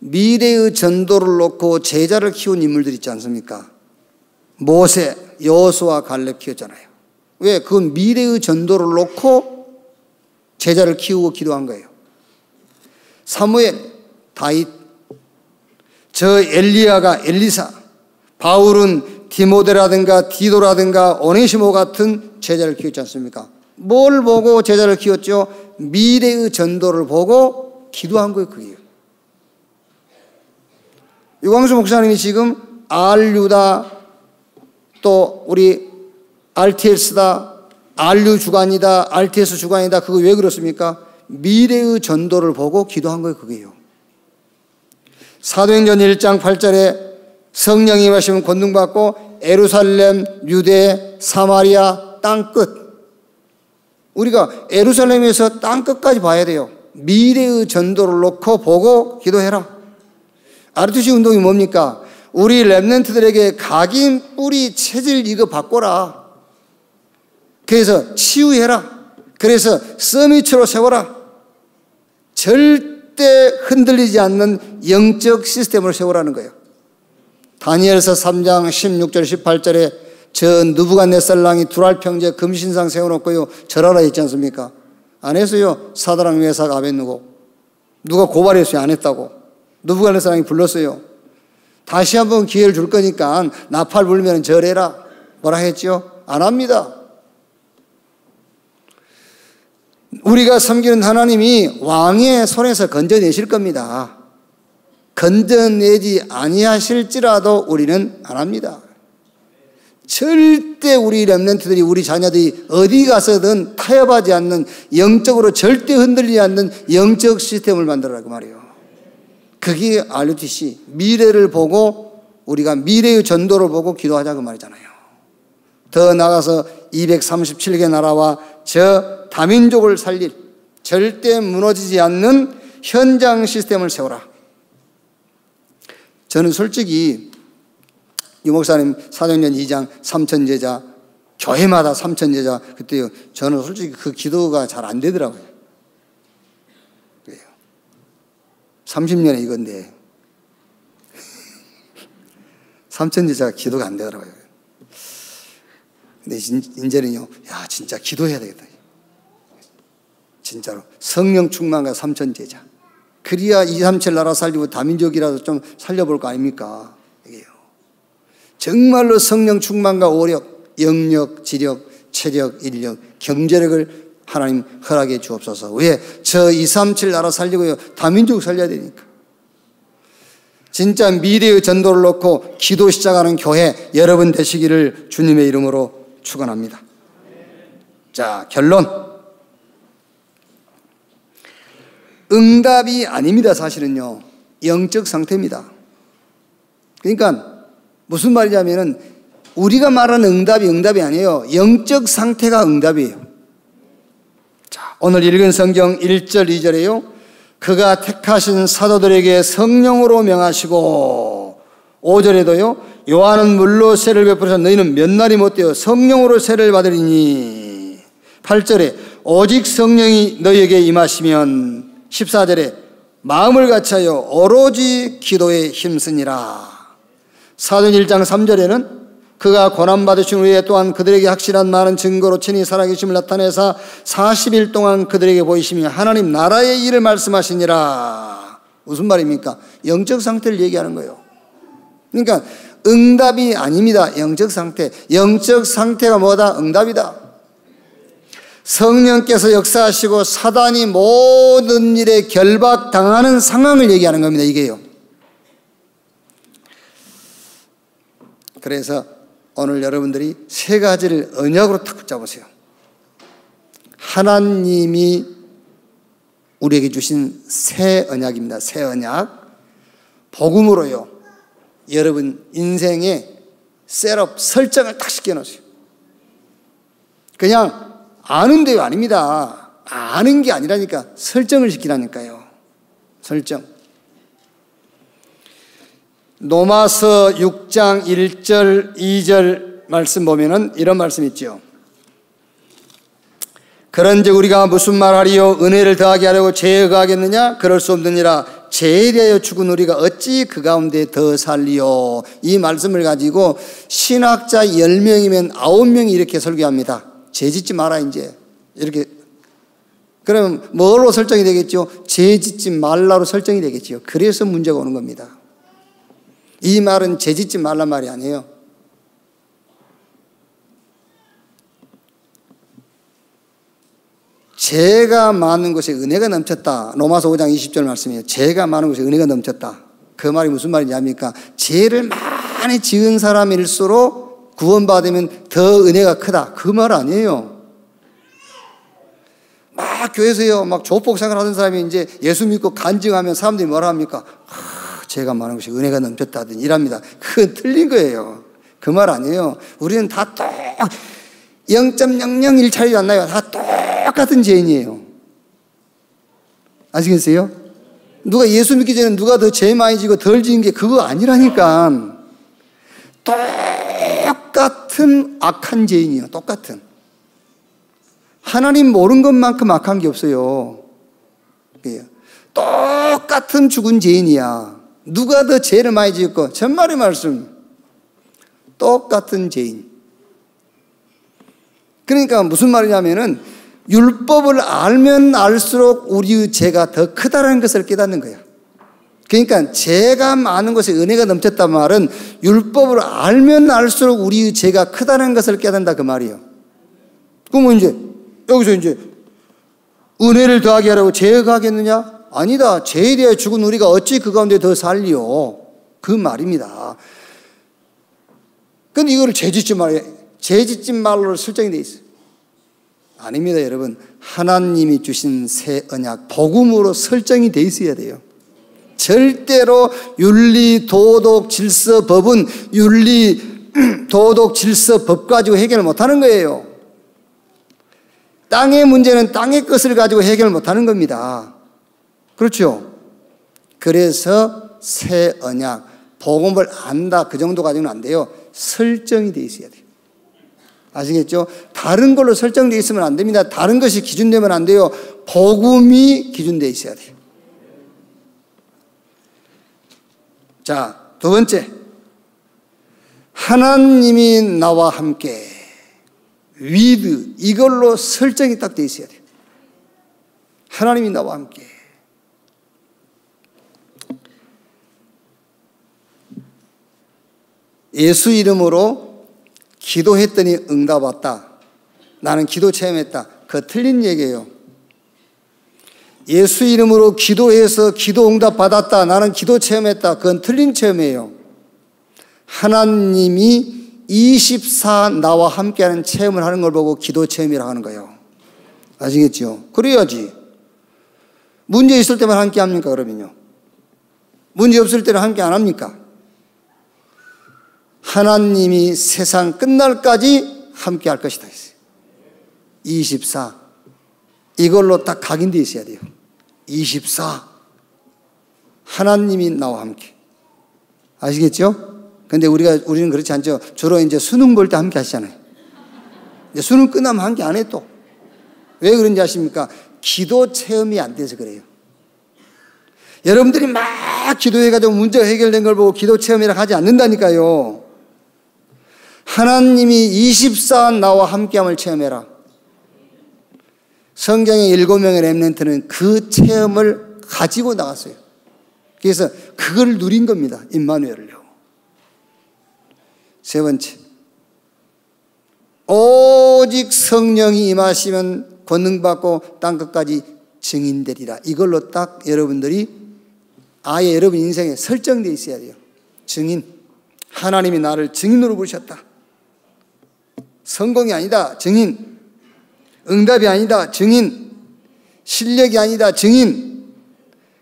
[SPEAKER 1] 미래의 전도를 놓고 제자를 키운 인물들 있지 않습니까? 모세, 여호수아, 갈렙 키웠잖아요. 왜? 그건 미래의 전도를 놓고 제자를 키우고 기도한 거예요. 사무엘, 다윗, 저 엘리야가 엘리사, 바울은 디모데라든가 디도라든가 오네시모 같은 제자를 키웠지 않습니까? 뭘 보고 제자를 키웠죠? 미래의 전도를 보고 기도한 거예요, 그게요. 유광수 목사님이 지금 RU다, 또 우리 RTS다, RU 주관이다, RTS 주관이다. 그거 왜 그렇습니까? 미래의 전도를 보고 기도한 거예요. 그게요. 사도행전 1장 8절에 성령이 임하시면 권능받고 예루살렘, 유대, 사마리아 땅끝. 우리가 예루살렘에서 땅끝까지 봐야 돼요. 미래의 전도를 놓고 보고 기도해라. RTC 운동이 뭡니까? 우리 랩런트들에게 각인, 뿌리, 체질 이거 바꿔라. 그래서 치유해라. 그래서 서밋으로 세워라. 절대 흔들리지 않는 영적 시스템을 세우라는 거예요. 다니엘서 3장 16절 18절에 저 느부갓네살랑이 두랄 평지에 금신상 세워놓고요 절하라 했지 않습니까? 안 했어요. 사드락 메삭 아벳느고. 누가 고발했어요? 안 했다고. 느부갓네살랑이 불렀어요. 다시 한번 기회를 줄 거니까 나팔 불면 절해라. 뭐라 했죠? 안 합니다. 우리가 섬기는 하나님이 왕의 손에서 건져내실 겁니다. 건져내지 아니하실지라도 우리는 안 합니다. 절대 우리 렘넌트들이, 우리 자녀들이 어디 가서든 타협하지 않는, 영적으로 절대 흔들리지 않는 영적 시스템을 만들어라고 말이에요. 그게 RUTC, 미래를 보고 우리가 미래의 전도를 보고 기도하자고 말이잖아요. 더 나아가서 237개 나라와 저 다민족을 살릴, 절대 무너지지 않는 현장 시스템을 세워라. 저는 솔직히 유 목사님 사도행전 2장 3천 제자, 교회마다 3천 제자, 그때요. 저는 솔직히 그 기도가 잘 안 되더라고요. 30년에 이건데 3천 제자가 기도가 안 되더라고요. 근데 이제는요, 야, 진짜 기도해야 되겠다. 진짜로. 성령 충만과 3천 제자. 그래야 237 나라 살리고 다민족이라도 좀 살려볼 거 아닙니까? 이게요. 정말로 성령 충만과 오력, 영력, 지력, 체력, 인력, 경제력을 하나님 허락해 주옵소서. 왜? 저 237 나라 살리고요. 다민족 살려야 되니까. 진짜 미래의 전도를 놓고 기도 시작하는 교회 여러분 되시기를 주님의 이름으로 축원합니다. 자, 결론. 응답이 아닙니다. 사실은요. 영적 상태입니다. 그러니까 무슨 말이냐면은 우리가 말하는 응답이 아니에요. 영적 상태가 응답이에요. 자, 오늘 읽은 성경 1절 2절에요. 그가 택하신 사도들에게 성령으로 명하시고, 5절에도요. 요한은 물로 세를 베풀어서 너희는 몇 날이 못되어 성령으로 세를 받으리니. 8절에 오직 성령이 너희에게 임하시면, 14절에 마음을 같이하여 오로지 기도에 힘쓰니라. 사도행전 1장 3절에는 그가 고난받으신 후에 또한 그들에게 확실한 많은 증거로 친히 살아계심을 나타내사 40일 동안 그들에게 보이시며 하나님 나라의 일을 말씀하시니라. 무슨 말입니까? 영적 상태를 얘기하는 거예요. 그러니까 응답이 아닙니다. 영적 상태. 영적 상태가 뭐다? 응답이다. 성령께서 역사하시고 사단이 모든 일에 결박당하는 상황을 얘기하는 겁니다. 이게요. 그래서 오늘 여러분들이 세 가지를 언약으로 탁 잡으세요. 하나님이 우리에게 주신 새 언약입니다. 새 언약. 복음으로요. 여러분 인생에 셋업, 설정을 딱 시켜놓으세요. 그냥 아는 데가 아닙니다. 아는 게 아니라니까 설정을 시키라니까요. 설정. 로마서 6장 1절 2절 말씀 보면은 이런 말씀 있죠. 그런즉 우리가 무슨 말하리요? 은혜를 더하게 하려고 죄에 거하겠느냐? 그럴 수 없느니라. 죄에 대하여 죽은 우리가 어찌 그 가운데 더 살리요? 이 말씀을 가지고 신학자 10명이면 9명이 이렇게 설교합니다. 죄 짓지 마라 이제. 이렇게. 그러면 뭘로 설정이 되겠죠? 죄 짓지 말라로 설정이 되겠죠. 그래서 문제가 오는 겁니다. 이 말은 죄 짓지 말란 말이 아니에요. 죄가 많은 곳에 은혜가 넘쳤다. 로마서 5장 20절 말씀이에요. 죄가 많은 곳에 은혜가 넘쳤다. 그 말이 무슨 말이냐니까 죄를 많이 지은 사람일수록 구원받으면 더 은혜가 크다. 그 말 아니에요. 막 교회에서요, 막 조폭 생활하던 사람이 이제 예수 믿고 간증하면 사람들이 뭐라 합니까? 죄가 많은 것이 은혜가 넘쳤다더니 이랍니다. 그건 틀린 거예요. 그 말 아니에요. 우리는 다 0.001 차이도 안 나요. 다 똑같은 죄인이에요. 아시겠어요? 누가 예수 믿기 전에 누가 더 죄 많이 지고 덜 지은 게 그거 아니라니까. 똑같은 악한 죄인이에요. 똑같은. 하나님 모르는 것만큼 악한 게 없어요. 똑같은 죽은 죄인이야. 누가 더 죄를 많이 지었고, 전말의 말씀. 똑같은 죄인. 그러니까 무슨 말이냐면은 율법을 알면 알수록 우리의 죄가 더 크다는 것을 깨닫는 거야. 그러니까 죄가 많은 것에 은혜가 넘쳤단 말은 율법을 알면 알수록 우리의 죄가 크다는 것을 깨닫는다 그 말이에요. 그러면 이제 여기서 이제 은혜를 더하게 하라고 죄가 하겠느냐? 아니다. 죄에 대해 죽은 우리가 어찌 그 가운데 더 살리요? 그 말입니다. 근데 이거를 죄 짓지 말아요. 죄 짓지 말로 설정이 돼 있어요. 아닙니다, 여러분. 하나님이 주신 새 언약, 복음으로 설정이 돼 있어야 돼요. 절대로 윤리, 도덕, 질서, 법은 윤리, 도덕, 질서, 법 가지고 해결 못하는 거예요. 땅의 문제는 땅의 것을 가지고 해결 못하는 겁니다. 그렇죠? 그래서 새 언약, 복음을 안다 그 정도 가지고는 안 돼요. 설정이 돼 있어야 돼요. 아시겠죠? 다른 걸로 설정되어 있으면 안 됩니다. 다른 것이 기준되면 안 돼요. 복음이 기준되어 있어야 돼요. 자, 두 번째. 하나님이 나와 함께 with 이걸로 설정이 딱 되어 있어야 돼요. 하나님이 나와 함께. 예수 이름으로 기도했더니 응답 왔다. 나는 기도 체험했다. 그거 틀린 얘기예요. 예수 이름으로 기도해서 기도 응답 받았다. 나는 기도 체험했다. 그건 틀린 체험이에요. 하나님이 24 나와 함께하는 체험을 하는 걸 보고 기도 체험이라고 하는 거예요. 아시겠죠? 그래야지. 문제 있을 때만 함께 합니까? 그러면요. 문제 없을 때는 함께 안 합니까? 하나님이 세상 끝날까지 함께 할 것이다. 24. 이걸로 딱 각인되어 있어야 돼요. 24. 하나님이 나와 함께. 아시겠죠? 근데 우리는 그렇지 않죠. 주로 이제 수능 볼 때 함께 하시잖아요. 이제 수능 끝나면 함께 안 해 또. 왜 그런지 아십니까? 기도 체험이 안 돼서 그래요. 여러분들이 막 기도해가지고 문제가 해결된 걸 보고 기도 체험이라 하지 않는다니까요. 하나님이 24 나와 함께함을 체험해라. 성경의 7명의 렘넌트는 그 체험을 가지고 나갔어요. 그래서 그걸 누린 겁니다. 임마누엘을요. 세 번째, 오직 성령이 임하시면 권능받고 땅끝까지 증인되리라. 이걸로 딱 여러분들이 아예 여러분 인생에 설정되어 있어야 돼요. 증인. 하나님이 나를 증인으로 부르셨다. 성공이 아니다. 증인. 응답이 아니다. 증인. 실력이 아니다. 증인.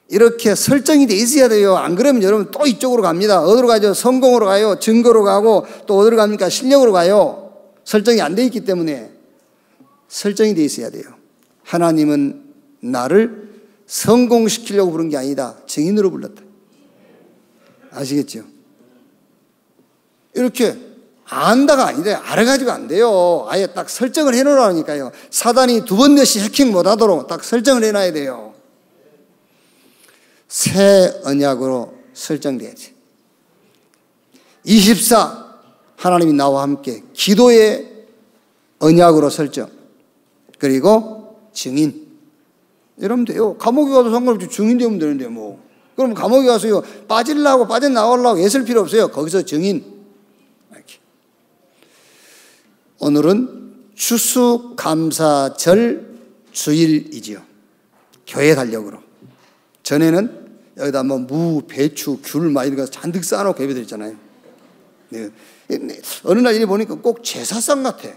[SPEAKER 1] 이렇게 설정이 돼 있어야 돼요. 안 그러면 여러분 또 이쪽으로 갑니다. 어디로 가죠? 성공으로 가요. 증거로 가고 또 어디로 갑니까? 실력으로 가요. 설정이 안 돼 있기 때문에 설정이 돼 있어야 돼요. 하나님은 나를 성공시키려고 부른 게 아니다. 증인으로 불렀다. 아시겠죠? 이렇게 안다가 아닌데 알아가지고 안 돼요. 아예 딱 설정을 해놓으라니까요. 사단이 2번 넷이 해킹 못하도록 딱 설정을 해놔야 돼요. 새 언약으로 설정돼야지. 24 하나님이 나와 함께 기도의 언약으로 설정. 그리고 증인. 이러면 돼요. 감옥에 가도 상관없이 증인 되면 되는데 뭐. 그럼 감옥에 가서요 빠지려고 빠져나오려고 애쓸 필요 없어요. 거기서 증인. 이렇게. 오늘은 추수감사절 주일이지요. 교회 달력으로. 전에는 여기다 뭐 무, 배추, 귤 막 이런 거 잔뜩 쌓아놓고 예배 드렸잖아요. 네. 어느 날 이래 보니까 꼭 제사상 같아.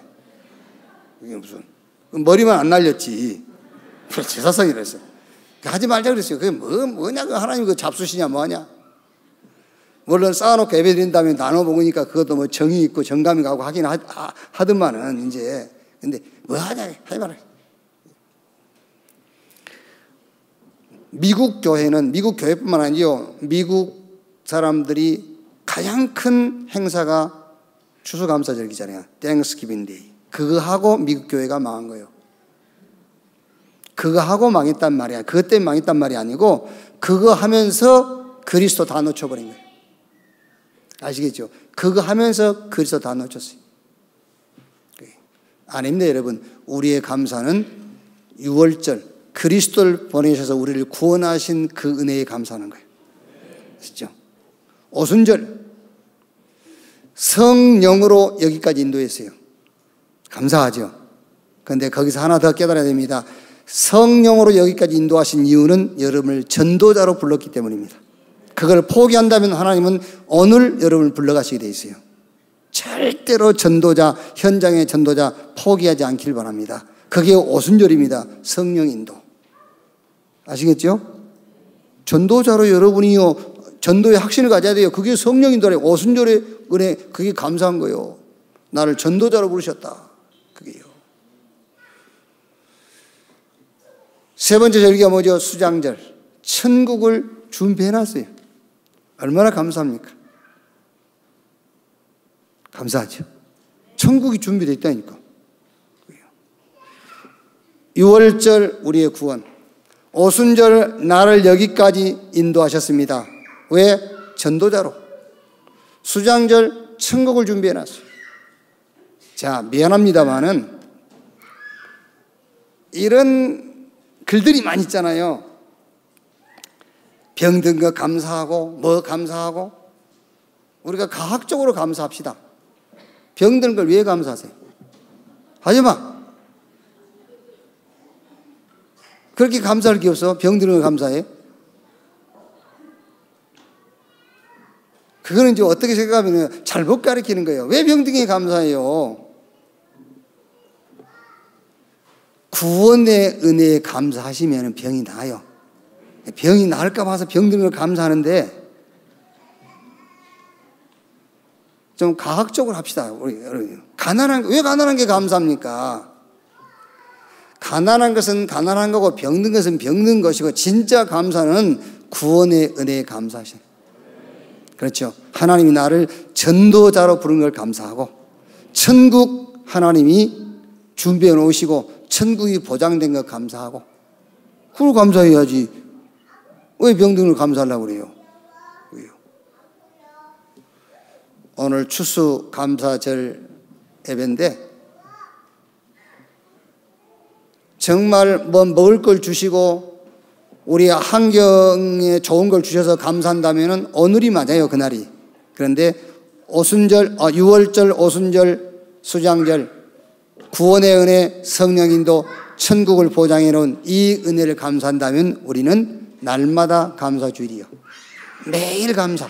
[SPEAKER 1] 이게 무슨 머리만 안 날렸지. 제사상이랬어. 하지 말자 그랬어요. 그게 뭐냐? 하나님 그 잡수시냐 뭐하냐? 물론 쌓아놓고 예배드린 다음에 나눠 먹으니까 그것도 뭐 정이 있고 정감이 가고 하긴 하더만은 이제 근데 뭐하냐? 하지 마라. 미국 교회는 미국 교회뿐만 아니요 미국 사람들이 가장 큰 행사가 추수감사절기잖아요. 땡스기빙 데이. 그거 하고 미국 교회가 망한 거예요. 그거 하고 망했단 말이야. 그것 때문에 망했단 말이 아니고 그거 하면서 그리스도 다 놓쳐버린 거예요. 아시겠죠? 그거 하면서 그리스도 다 놓쳤어요. 아닙니다, 여러분. 우리의 감사는 유월절 그리스도를 보내셔서 우리를 구원하신 그 은혜에 감사하는 거예요. 아시죠? 오순절 성령으로 여기까지 인도했어요. 감사하죠. 그런데 거기서 하나 더 깨달아야 됩니다. 성령으로 여기까지 인도하신 이유는 여러분을 전도자로 불렀기 때문입니다. 그걸 포기한다면 하나님은 오늘 여러분을 불러가시게 돼 있어요. 절대로 전도자, 현장의 전도자 포기하지 않길 바랍니다. 그게 오순절입니다. 성령 인도. 아시겠죠? 전도자로 여러분이요 전도의 확신을 가져야 돼요. 그게 성령 인도래. 오순절의 은혜, 그게 감사한 거예요. 나를 전도자로 부르셨다. 그게요. 세 번째 절기가 뭐죠? 수장절. 천국을 준비해놨어요. 얼마나 감사합니까? 감사하죠. 천국이 준비되어 있다니까. 유월절 우리의 구원. 오순절 나를 여기까지 인도하셨습니다. 왜? 전도자로. 수장절 천국을 준비해놨어요. 자, 미안합니다만은 이런 글들이 많이 있잖아요. 병든 거 감사하고 뭐 감사하고. 우리가 과학적으로 감사합시다. 병든 걸 왜 감사하세요? 하지마. 그렇게 감사할 게 없어. 병드는 걸 감사해. 그거는 이제 어떻게 생각하면 잘못 가르치는 거예요. 왜 병든 게 감사해요? 구원의 은혜에 감사하시면 병이 나아요. 병이 나을까 봐서 병드는 걸 감사하는데 좀 과학적으로 합시다. 우리 가난한, 왜 가난한 게 감사합니까? 가난한 것은 가난한 거고 병든 것은 병든 것이고 진짜 감사는 구원의 은혜에 감사하시는. 그렇죠. 하나님이 나를 전도자로 부른 걸 감사하고 천국 하나님이 준비해 놓으시고 천국이 보장된 걸 감사하고 그걸 감사해야지. 왜 병든 걸 감사하려고 그래요? 왜요? 오늘 추수감사절 예배인데 정말 뭐 먹을 걸 주시고 우리 환경에 좋은 걸 주셔서 감사한다면 오늘이 맞아요, 그날이. 그런데 오순절, 유월절, 오순절, 수장절, 구원의 은혜, 성령인도, 천국을 보장해 놓은 이 은혜를 감사한다면 우리는 날마다 감사주일이요. 매일 감사.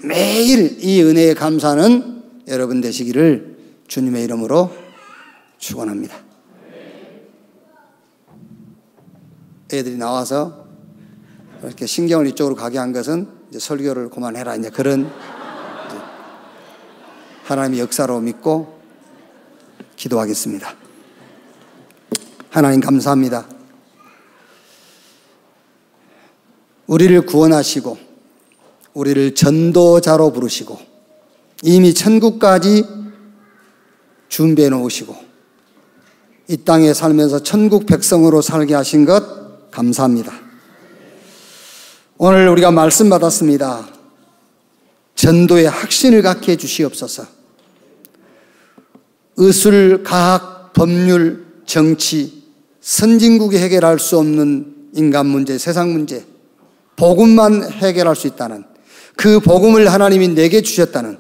[SPEAKER 1] 매일 이 은혜에 감사하는 여러분 되시기를 주님의 이름으로 축원합니다. 애들이 나와서 이렇게 신경을 이쪽으로 가게 한 것은 이제 설교를 그만해라. 이제 그런 이제 하나님의 역사로 믿고 기도하겠습니다. 하나님 감사합니다. 우리를 구원하시고 우리를 전도자로 부르시고 이미 천국까지 준비해 놓으시고 이 땅에 살면서 천국 백성으로 살게 하신 것 감사합니다. 오늘 우리가 말씀 받았습니다. 전도의 확신을 갖게 해 주시옵소서. 의술, 과학, 법률, 정치, 선진국이 해결할 수 없는 인간 문제, 세상 문제, 복음만 해결할 수 있다는 그 복음을 하나님이 내게 주셨다는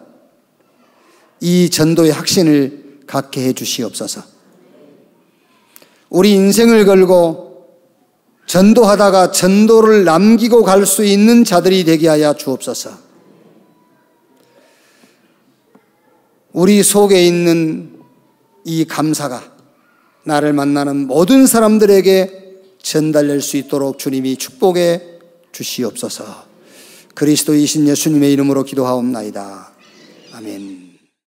[SPEAKER 1] 이 전도의 확신을 갖게 해 주시옵소서. 우리 인생을 걸고 전도하다가 전도를 남기고 갈 수 있는 자들이 되게 하여 주옵소서. 우리 속에 있는 이 감사가 나를 만나는 모든 사람들에게 전달될 수 있도록 주님이 축복해 주시옵소서. 그리스도이신 예수님의 이름으로 기도하옵나이다. 아멘.